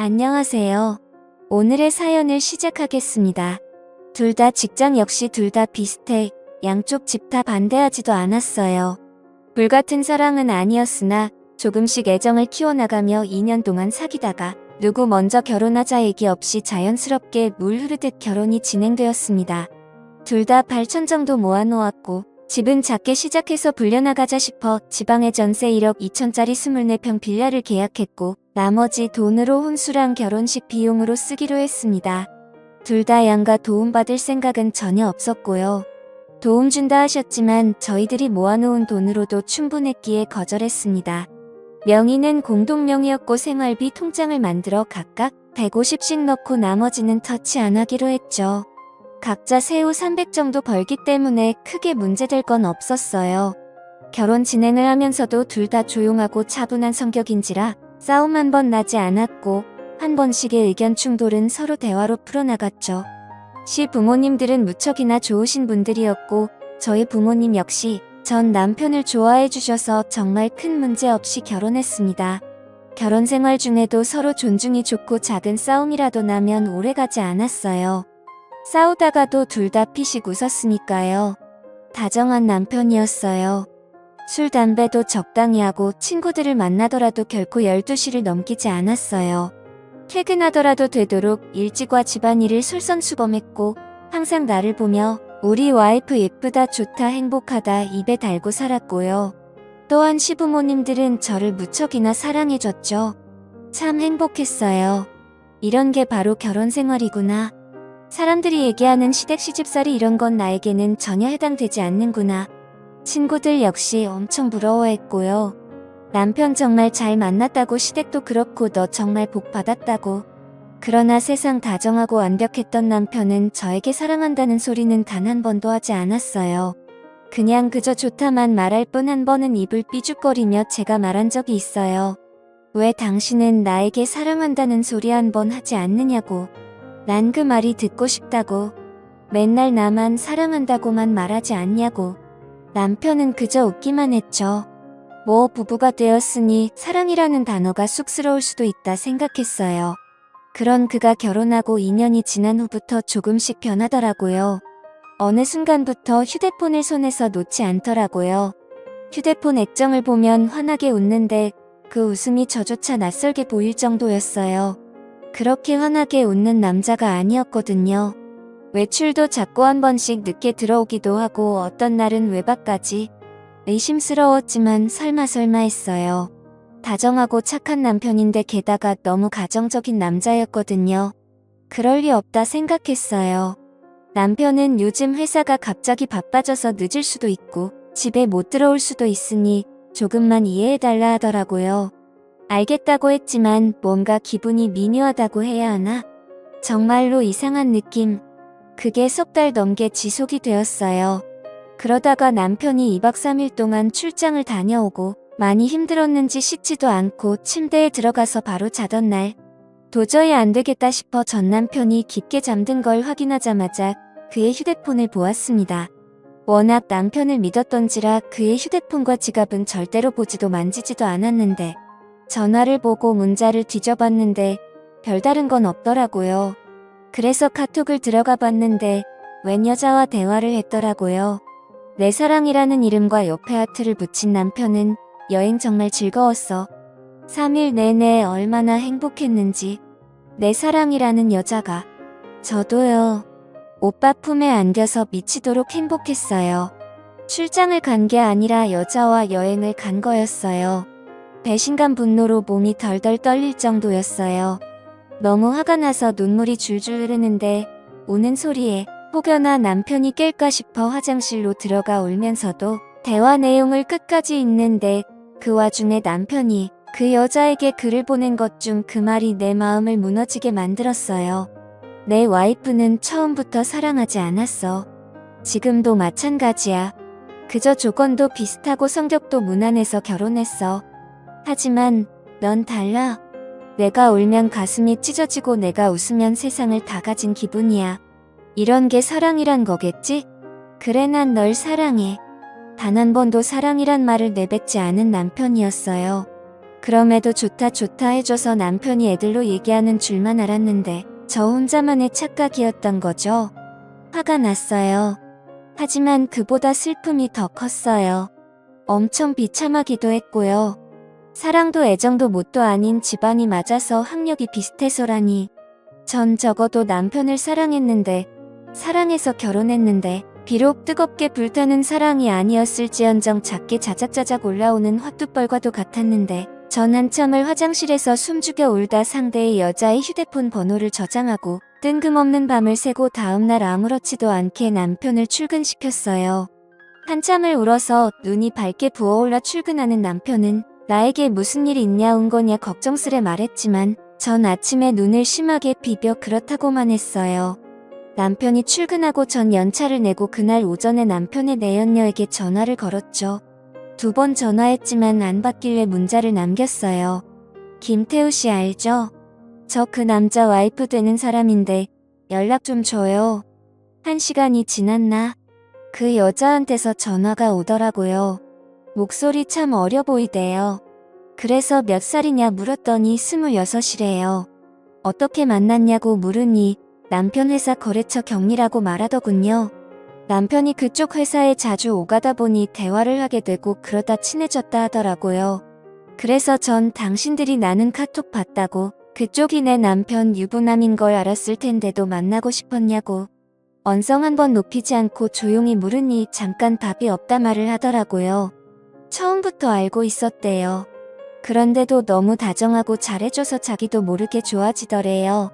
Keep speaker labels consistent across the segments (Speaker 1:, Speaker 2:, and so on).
Speaker 1: 안녕하세요. 오늘의 사연을 시작하겠습니다. 둘 다 직장 역시 둘 다 비슷해. 양쪽 집 다 반대하지도 않았어요. 불같은 사랑은 아니었으나 조금씩 애정을 키워나가며 2년 동안 사귀다가 누구 먼저 결혼하자 얘기 없이 자연스럽게 물 흐르듯 결혼이 진행되었습니다. 둘 다 8천 정도 모아놓았고 집은 작게 시작해서 불려나가자 싶어 지방에 전세 1억 2천짜리 24평 빌라를 계약했고 나머지 돈으로 혼수랑 결혼식 비용으로 쓰기로 했습니다. 둘 다 양가 도움받을 생각은 전혀 없었고요. 도움 준다 하셨지만 저희들이 모아놓은 돈으로도 충분했기에 거절했습니다. 명의는 공동명의였고 생활비 통장을 만들어 각각 150씩 넣고 나머지는 터치 안 하기로 했죠. 각자 세후 300 정도 벌기 때문에 크게 문제될 건 없었어요. 결혼 진행을 하면서도 둘 다 조용하고 차분한 성격인지라 싸움 한 번 나지 않았고 한 번씩의 의견 충돌은 서로 대화로 풀어나갔죠. 시 부모님들은 무척이나 좋으신 분들이었고 저희 부모님 역시 전 남편을 좋아해 주셔서 정말 큰 문제 없이 결혼했습니다. 결혼 생활 중에도 서로 존중이 좋고 작은 싸움이라도 나면 오래가지 않았어요. 싸우다가도 둘 다 피식 웃었으니까요. 다정한 남편이었어요. 술, 담배도 적당히 하고 친구들을 만나더라도 결코 12시를 넘기지 않았어요. 퇴근하더라도 되도록 일찍 와 집안일을 솔선수범했고 항상 나를 보며 우리 와이프 예쁘다, 좋다, 행복하다 입에 달고 살았고요. 또한 시부모님들은 저를 무척이나 사랑해줬죠. 참 행복했어요. 이런 게 바로 결혼 생활이구나. 사람들이 얘기하는 시댁 시집살이 이런 건 나에게는 전혀 해당되지 않는구나. 친구들 역시 엄청 부러워했고요. 남편 정말 잘 만났다고 시댁도 그렇고 너 정말 복 받았다고. 그러나 세상 다정하고 완벽했던 남편은 저에게 사랑한다는 소리는 단 한 번도 하지 않았어요. 그냥 그저 좋다만 말할 뿐 한 번은 입을 삐죽거리며 제가 말한 적이 있어요. 왜 당신은 나에게 사랑한다는 소리 한 번 하지 않느냐고. 난 그 말이 듣고 싶다고. 맨날 나만 사랑한다고만 말하지 않냐고. 남편은 그저 웃기만 했죠. 뭐 부부가 되었으니 사랑이라는 단어가 쑥스러울 수도 있다 생각했어요. 그런 그가 결혼하고 2년이 지난 후부터 조금씩 변하더라고요. 어느 순간부터 휴대폰을 손에서 놓지 않더라고요. 휴대폰 액정을 보면 환하게 웃는데 그 웃음이 저조차 낯설게 보일 정도였어요. 그렇게 환하게 웃는 남자가 아니었거든요. 외출도 자꾸 한 번씩 늦게 들어오기도 하고 어떤 날은 외박까지. 의심스러웠지만 설마 했어요. 다정하고 착한 남편인데 게다가 너무 가정적인 남자였거든요. 그럴 리 없다 생각했어요. 남편은 요즘 회사가 갑자기 바빠져서 늦을 수도 있고 집에 못 들어올 수도 있으니 조금만 이해해달라 하더라고요. 알겠다고 했지만 뭔가 기분이 미묘하다고 해야 하나? 정말로 이상한 느낌. 그게 석 달 넘게 지속이 되었어요. 그러다가 남편이 2박 3일 동안 출장을 다녀오고 많이 힘들었는지 씻지도 않고 침대에 들어가서 바로 자던 날 도저히 안 되겠다 싶어 전 남편이 깊게 잠든 걸 확인하자마자 그의 휴대폰을 보았습니다. 워낙 남편을 믿었던지라 그의 휴대폰과 지갑은 절대로 보지도 만지지도 않았는데 전화를 보고 문자를 뒤져봤는데 별다른 건 없더라고요. 그래서 카톡을 들어가 봤는데 웬 여자와 대화를 했더라고요. 내 사랑이라는 이름과 옆에 하트를 붙인 남편은 여행 정말 즐거웠어. 3일 내내 얼마나 행복했는지. 내 사랑이라는 여자가. 저도요. 오빠 품에 안겨서 미치도록 행복했어요. 출장을 간 게 아니라 여자와 여행을 간 거였어요. 배신감 분노로 몸이 덜덜 떨릴 정도였어요. 너무 화가 나서 눈물이 줄줄 흐르는데 우는 소리에 혹여나 남편이 깰까 싶어 화장실로 들어가 울면서도 대화 내용을 끝까지 읽는데 그 와중에 남편이 그 여자에게 글을 보낸 것 중 그 말이 내 마음을 무너지게 만들었어요. 내 와이프는 처음부터 사랑하지 않았어. 지금도 마찬가지야. 그저 조건도 비슷하고 성격도 무난해서 결혼했어. 하지만 넌 달라. 내가 울면 가슴이 찢어지고 내가 웃으면 세상을 다 가진 기분이야. 이런 게 사랑이란 거겠지? 그래 난 널 사랑해. 단 한 번도 사랑이란 말을 내뱉지 않은 남편이었어요. 그럼에도 좋다 좋다 해줘서 남편이 애들로 얘기하는 줄만 알았는데 저 혼자만의 착각이었던 거죠. 화가 났어요. 하지만 그보다 슬픔이 더 컸어요. 엄청 비참하기도 했고요. 사랑도 애정도 뭣도 아닌 집안이 맞아서 학력이 비슷해서라니. 전 적어도 남편을 사랑했는데, 사랑해서 결혼했는데, 비록 뜨겁게 불타는 사랑이 아니었을지언정 작게 자작자작 올라오는 화투벌과도 같았는데, 전 한참을 화장실에서 숨죽여 울다 상대의 여자의 휴대폰 번호를 저장하고 뜬금없는 밤을 새고 다음날 아무렇지도 않게 남편을 출근시켰어요. 한참을 울어서 눈이 밝게 부어올라 출근하는 남편은 나에게 무슨 일이 있냐 온 거냐 걱정스레 말했지만 전 아침에 눈을 심하게 비벼 그렇다고만 했어요. 남편이 출근하고 전 연차를 내고 그날 오전에 남편의 내연녀에게 전화를 걸었죠. 2번 전화했지만 안 받길래 문자를 남겼어요. 김태우 씨 알죠? 저 그 남자 와이프 되는 사람인데 연락 좀 줘요. 1시간이 지났나? 그 여자한테서 전화가 오더라고요. 목소리 참 어려 보이대요. 그래서 몇 살이냐 물었더니 26이래요. 어떻게 만났냐고 물으니 남편 회사 거래처 경리라고 말하더군요. 남편이 그쪽 회사에 자주 오가다 보니 대화를 하게 되고 그러다 친해졌다 하더라고요. 그래서 전 당신들이 나눈 카톡 봤다고 그쪽이 내 남편 유부남인 걸 알았을 텐데도 만나고 싶었냐고 언성 한번 높이지 않고 조용히 물으니 잠깐 답이 없다 말을 하더라고요. 처음부터 알고 있었대요. 그런데도 너무 다정하고 잘해줘서 자기도 모르게 좋아지더래요.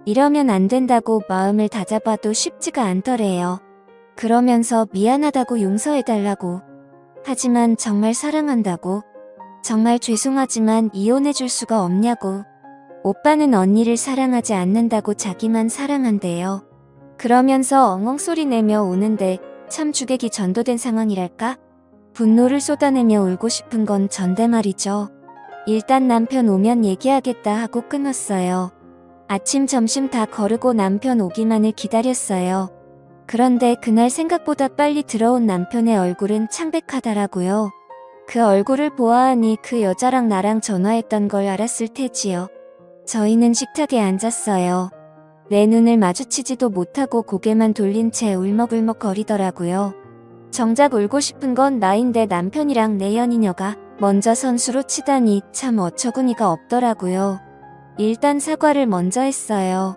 Speaker 1: 이러면 안 된다고 마음을 다잡아도 쉽지가 않더래요. 그러면서 미안하다고 용서해달라고. 하지만 정말 사랑한다고. 정말 죄송하지만 이혼해줄 수가 없냐고. 오빠는 언니를 사랑하지 않는다고 자기만 사랑한대요. 그러면서 엉엉 소리 내며 우는데 참 주객이 전도된 상황이랄까? 분노를 쏟아내며 울고 싶은 건 전데 말이죠. 일단 남편 오면 얘기하겠다 하고 끊었어요. 아침 점심 다 거르고 남편 오기만을 기다렸어요. 그런데 그날 생각보다 빨리 들어온 남편의 얼굴은 창백하더라고요. 그 얼굴을 보아하니 그 여자랑 나랑 전화했던 걸 알았을 테지요. 저희는 식탁에 앉았어요. 내 눈을 마주치지도 못하고 고개만 돌린 채 울먹울먹 거리더라고요. 정작 울고 싶은 건 나인데 남편이랑 내 연인녀가 먼저 선수로 치다니 참 어처구니가 없더라고요. 일단 사과를 먼저 했어요.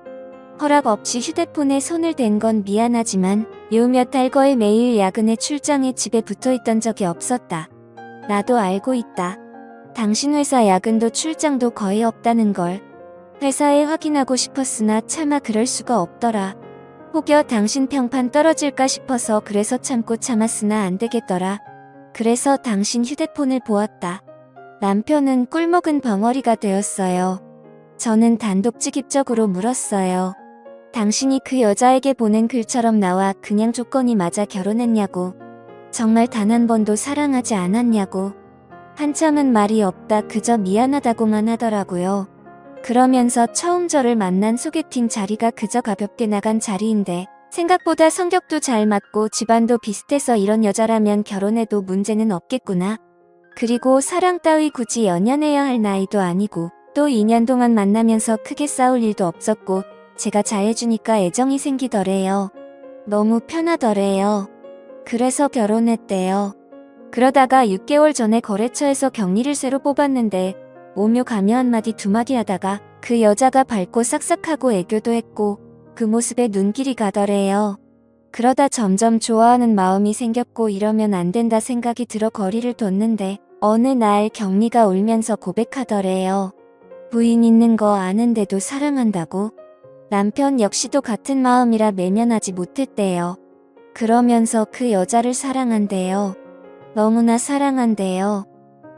Speaker 1: 허락 없이 휴대폰에 손을 댄 건 미안하지만 요 몇 달 거의 매일 야근에 출장에 집에 붙어있던 적이 없었다. 나도 알고 있다. 당신 회사 야근도 출장도 거의 없다는 걸. 회사에 확인하고 싶었으나 차마 그럴 수가 없더라. 혹여 당신 평판 떨어질까 싶어서 그래서 참고 참았으나 안 되겠더라. 그래서 당신 휴대폰을 보았다. 남편은 꿀먹은 벙어리가 되었어요. 저는 단독직입적으로 물었어요. 당신이 그 여자에게 보낸 글처럼 나와 그냥 조건이 맞아 결혼했냐고. 정말 단 한 번도 사랑하지 않았냐고. 한참은 말이 없다 그저 미안하다고만 하더라고요. 그러면서 처음 저를 만난 소개팅 자리가 그저 가볍게 나간 자리인데 생각보다 성격도 잘 맞고 집안도 비슷해서 이런 여자라면 결혼해도 문제는 없겠구나. 그리고 사랑 따위 굳이 연연해야 할 나이도 아니고 또 2년 동안 만나면서 크게 싸울 일도 없었고 제가 잘해주니까 애정이 생기더래요. 너무 편하더래요. 그래서 결혼했대요. 그러다가 6개월 전에 거래처에서 경리를 새로 뽑았는데 오며 가며 한마디 두마디 하다가 그 여자가 밝고 싹싹하고 애교도 했고 그 모습에 눈길이 가더래요. 그러다 점점 좋아하는 마음이 생겼고 이러면 안 된다 생각이 들어 거리를 뒀는데 어느 날 경리가 울면서 고백하더래요. 부인 있는 거 아는데도 사랑한다고? 남편 역시도 같은 마음이라 매면하지 못했대요. 그러면서 그 여자를 사랑한대요. 너무나 사랑한대요.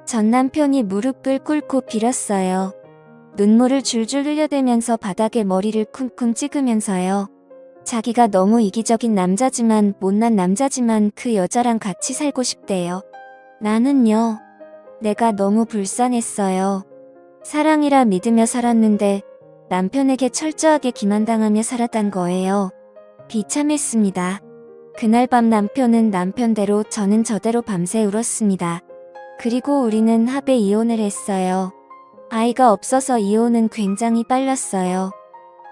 Speaker 1: 전 남편이 무릎을 꿇고 빌었어요. 눈물을 줄줄 흘려대면서 바닥에 머리를 쿵쿵 찍으면서요. 자기가 너무 이기적인 남자지만 못난 남자지만 그 여자랑 같이 살고 싶대요. 나는요. 내가 너무 불쌍했어요. 사랑이라 믿으며 살았는데 남편에게 철저하게 기만당하며 살았단 거예요. 비참했습니다. 그날 밤 남편은 남편대로 저는 저대로 밤새 울었습니다. 그리고 우리는 합의 이혼을 했어요. 아이가 없어서 이혼은 굉장히 빨랐어요.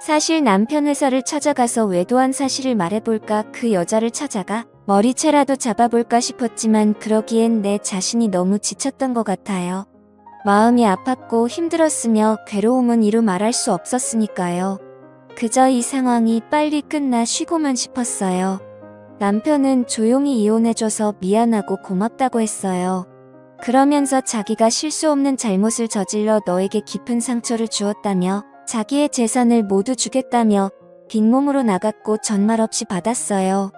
Speaker 1: 사실 남편 회사를 찾아가서 외도한 사실을 말해볼까, 그 여자를 찾아가 머리채라도 잡아볼까 싶었지만 그러기엔 내 자신이 너무 지쳤던 것 같아요. 마음이 아팠고 힘들었으며 괴로움은 이루 말할 수 없었으니까요. 그저 이 상황이 빨리 끝나 쉬고만 싶었어요. 남편은 조용히 이혼해줘서 미안하고 고맙다고 했어요. 그러면서 자기가 실수 없는 잘못을 저질러 너에게 깊은 상처를 주었다며 자기의 재산을 모두 주겠다며 빈몸으로 나갔고 전말 없이 받았어요.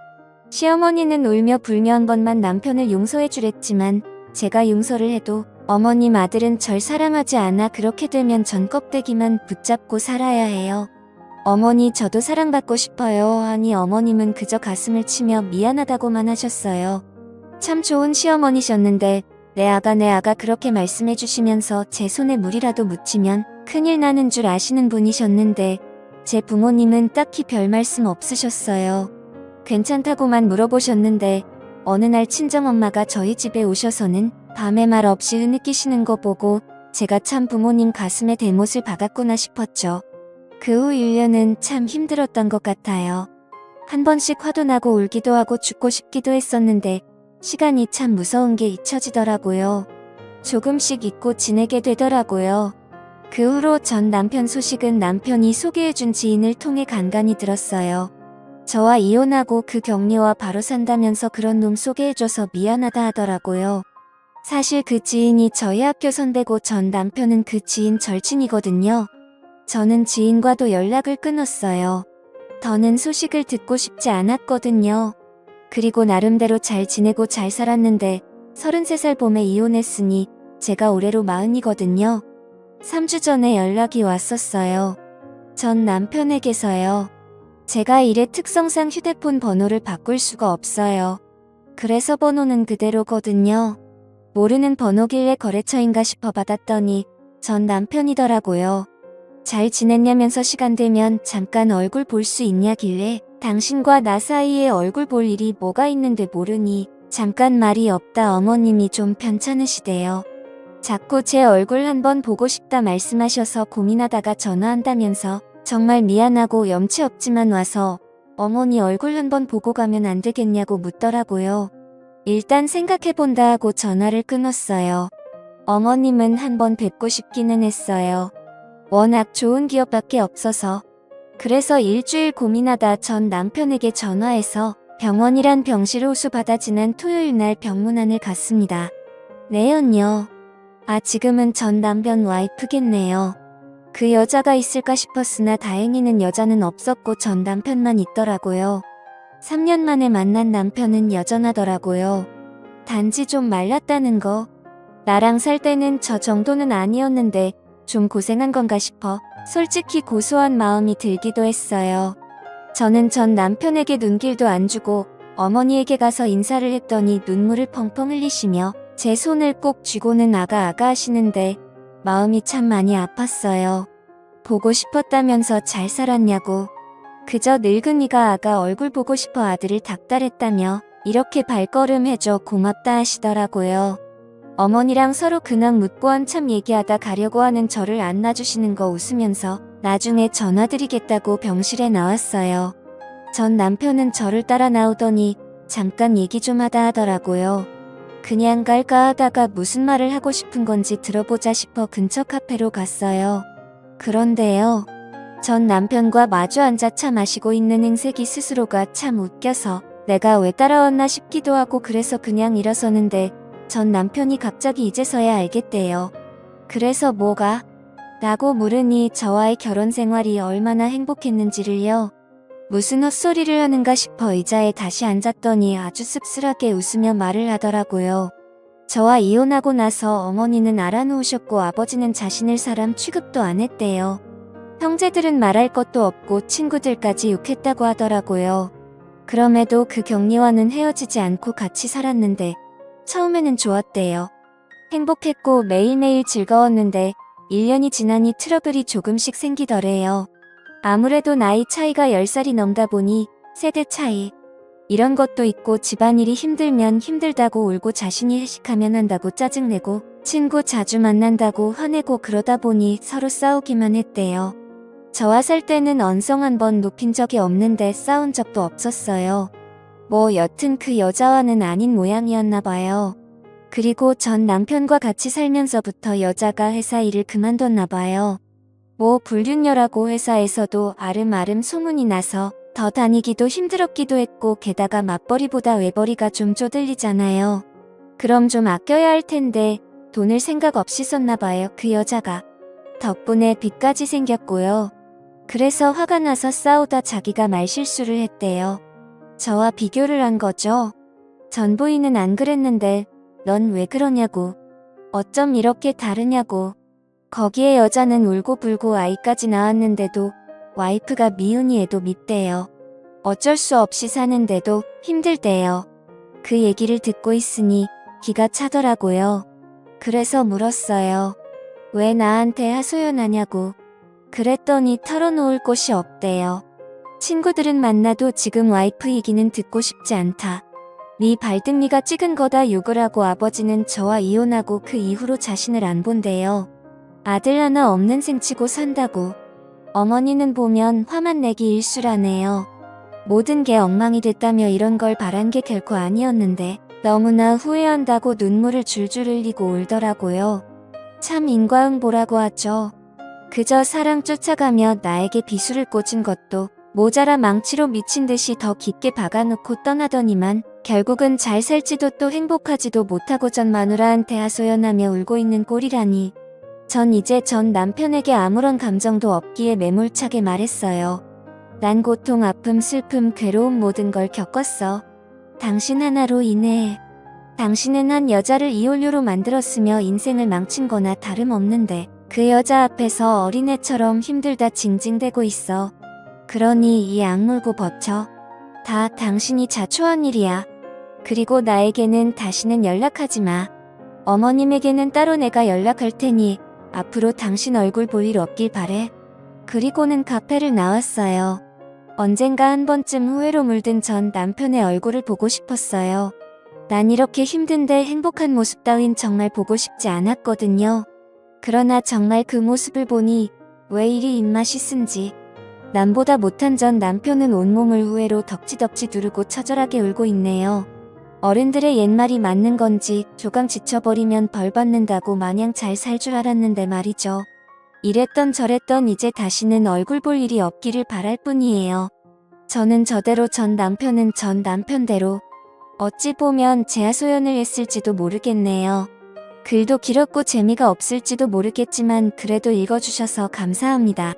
Speaker 1: 시어머니는 울며 불며 한 번만 남편을 용서해주랬지만 제가 용서를 해도 어머님, 아들은 절 사랑하지 않아. 그렇게 되면 전 껍데기만 붙잡고 살아야 해요. 어머니, 저도 사랑받고 싶어요. 아니, 어머님은 그저 가슴을 치며 미안하다고만 하셨어요. 참 좋은 시어머니셨는데 내 아가 그렇게 말씀해 주시면서 제 손에 물이라도 묻히면 큰일 나는 줄 아시는 분이셨는데 제 부모님은 딱히 별 말씀 없으셨어요. 괜찮다고만 물어보셨는데 어느 날 친정엄마가 저희 집에 오셔서는 밤에 말 없이 흐느끼시는 거 보고 제가 참 부모님 가슴에 대못을 박았구나 싶었죠. 그 후 1년은 참 힘들었던 것 같아요. 한 번씩 화도 나고 울기도 하고 죽고 싶기도 했었는데 시간이 참 무서운 게 잊혀지더라고요. 조금씩 잊고 지내게 되더라고요. 그 후로 전 남편 소식은 남편이 소개해준 지인을 통해 간간히 들었어요. 저와 이혼하고 그 격리와 바로 산다면서 그런 놈 소개해줘서 미안하다 하더라고요. 사실 그 지인이 저희 학교 선배고 전 남편은 그 지인 절친이거든요. 저는 지인과도 연락을 끊었어요. 더는 소식을 듣고 싶지 않았거든요. 그리고 나름대로 잘 지내고 잘 살았는데 33살 봄에 이혼했으니 제가 올해로 40이거든요. 3주 전에 연락이 왔었어요. 전 남편에게서요. 제가 일의 특성상 휴대폰 번호를 바꿀 수가 없어요. 그래서 번호는 그대로거든요. 모르는 번호길래 거래처인가 싶어 받았더니 전 남편이더라고요. 잘 지냈냐면서 시간 되면 잠깐 얼굴 볼 수 있냐길래 당신과 나 사이에 얼굴 볼 일이 뭐가 있는데 모르니 잠깐 말이 없다. 어머님이 좀 편찮으시대요. 자꾸 제 얼굴 한번 보고 싶다 말씀하셔서 고민하다가 전화한다면서 정말 미안하고 염치 없지만 와서 어머니 얼굴 한번 보고 가면 안 되겠냐고 묻더라고요. 일단 생각해본다 하고 전화를 끊었어요. 어머님은 한번 뵙고 싶기는 했어요. 워낙 좋은 기억밖에 없어서. 그래서 일주일 고민하다 전 남편에게 전화해서 병원이란 병실 호수 받아 지난 토요일 날 병문안을 갔습니다. 네연요. 지금은 전 남편 와이프겠네요. 그 여자가 있을까 싶었으나 다행히는 여자는 없었고 전 남편만 있더라고요. 3년 만에 만난 남편은 여전하더라고요. 단지 좀 말랐다는 거. 나랑 살 때는 저 정도는 아니었는데 좀 고생한 건가 싶어 솔직히 고소한 마음이 들기도 했어요. 저는 전 남편에게 눈길도 안 주고 어머니에게 가서 인사를 했더니 눈물을 펑펑 흘리시며 제 손을 꼭 쥐고는 아가 하시는데 마음이 참 많이 아팠어요. 보고 싶었다면서 잘 살았냐고. 그저 늙은이가 아가 얼굴 보고 싶어 아들을 닥달했다며 이렇게 발걸음해줘 고맙다 하시더라고요. 어머니랑 서로 근황 묻고 한참 얘기하다 가려고 하는 저를 안 놔주시는 거 웃으면서 나중에 전화드리겠다고 병실에 나왔어요. 전 남편은 저를 따라 나오더니 잠깐 얘기 좀 하다 하더라고요. 그냥 갈까 하다가 무슨 말을 하고 싶은 건지 들어보자 싶어 근처 카페로 갔어요. 그런데요. 전 남편과 마주 앉아 차 마시고 있는 행색이 스스로가 참 웃겨서 내가 왜 따라왔나 싶기도 하고 그래서 그냥 일어서는데 전 남편이 갑자기 이제서야 알겠대요. 그래서 뭐가? 라고 물으니 저와의 결혼 생활이 얼마나 행복했는지를요. 무슨 헛소리를 하는가 싶어 의자에 다시 앉았더니 아주 씁쓸하게 웃으며 말을 하더라고요. 저와 이혼하고 나서 어머니는 알아놓으셨고 아버지는 자신을 사람 취급도 안 했대요. 형제들은 말할 것도 없고 친구들까지 욕했다고 하더라고요. 그럼에도 그 격리와는 헤어지지 않고 같이 살았는데 처음에는 좋았대요. 행복했고 매일매일 즐거웠는데 1년이 지나니 트러블이 조금씩 생기더래요. 아무래도 나이 차이가 10살이 넘다 보니 세대 차이. 이런 것도 있고 집안일이 힘들면 힘들다고 울고 자신이 회식하면 한다고 짜증내고 친구 자주 만난다고 화내고 그러다 보니 서로 싸우기만 했대요. 저와 살 때는 언성 한 번 높인 적이 없는데 싸운 적도 없었어요. 뭐 여튼 그 여자와는 아닌 모양이었나 봐요. 그리고 전 남편과 같이 살면서부터 여자가 회사 일을 그만뒀나 봐요. 뭐 불륜녀라고 회사에서도 아름아름 소문이 나서 더 다니기도 힘들었기도 했고 게다가 맞벌이보다 외벌이가 좀 쪼들리잖아요. 그럼 좀 아껴야 할 텐데 돈을 생각 없이 썼나 봐요, 그 여자가. 덕분에 빚까지 생겼고요. 그래서 화가 나서 싸우다 자기가 말실수를 했대요. 저와 비교를 한 거죠. 전 부인은 안 그랬는데 넌 왜 그러냐고. 어쩜 이렇게 다르냐고. 거기에 여자는 울고불고 아이까지 낳았는데도 와이프가 미운이 애도 밉대요. 어쩔 수 없이 사는데도 힘들대요. 그 얘기를 듣고 있으니 기가 차더라고요. 그래서 물었어요. 왜 나한테 하소연하냐고. 그랬더니 털어놓을 곳이 없대요. 친구들은 만나도 지금 와이프 얘기는 듣고 싶지 않다. 네 발등리가 찍은 거다 욕을 하고 아버지는 저와 이혼하고 그 이후로 자신을 안 본대요. 아들 하나 없는 셈치고 산다고. 어머니는 보면 화만 내기 일수라네요. 모든 게 엉망이 됐다며 이런 걸 바란 게 결코 아니었는데 너무나 후회한다고 눈물을 줄줄 흘리고 울더라고요. 참 인과응보라고 하죠. 그저 사랑 쫓아가며 나에게 비수를 꽂은 것도 모자라 망치로 미친 듯이 더 깊게 박아놓고 떠나더니만 결국은 잘 살지도 또 행복하지도 못하고 전 마누라한테 하소연하며 울고 있는 꼴이라니. 전 이제 전 남편에게 아무런 감정도 없기에 매몰차게 말했어요. 난 고통, 아픔, 슬픔, 괴로움 모든 걸 겪었어. 당신 하나로 인해. 당신은 한 여자를 이혼료로 만들었으며 인생을 망친 거나 다름없는데 그 여자 앞에서 어린애처럼 힘들다 징징대고 있어. 그러니 이 악물고 버텨. 다 당신이 자초한 일이야. 그리고 나에게는 다시는 연락하지 마. 어머님에게는 따로 내가 연락할 테니 앞으로 당신 얼굴 볼 일 없길 바래. 그리고는 카페를 나왔어요. 언젠가 한 번쯤 후회로 물든 전 남편의 얼굴을 보고 싶었어요. 난 이렇게 힘든데 행복한 모습 따윈 정말 보고 싶지 않았거든요. 그러나 정말 그 모습을 보니 왜 이리 입맛이 쓴지. 남보다 못한 전 남편은 온몸을 후회로 덕지덕지 누르고 처절하게 울고 있네요. 어른들의 옛말이 맞는 건지 조강 지쳐버리면 벌 받는다고 마냥 잘 살 줄 알았는데 말이죠. 이랬던 저랬던 이제 다시는 얼굴 볼 일이 없기를 바랄 뿐이에요. 저는 저대로 전 남편은 전 남편대로 어찌 보면 제 하소연을 했을지도 모르겠네요. 글도 길었고 재미가 없을지도 모르겠지만 그래도 읽어주셔서 감사합니다.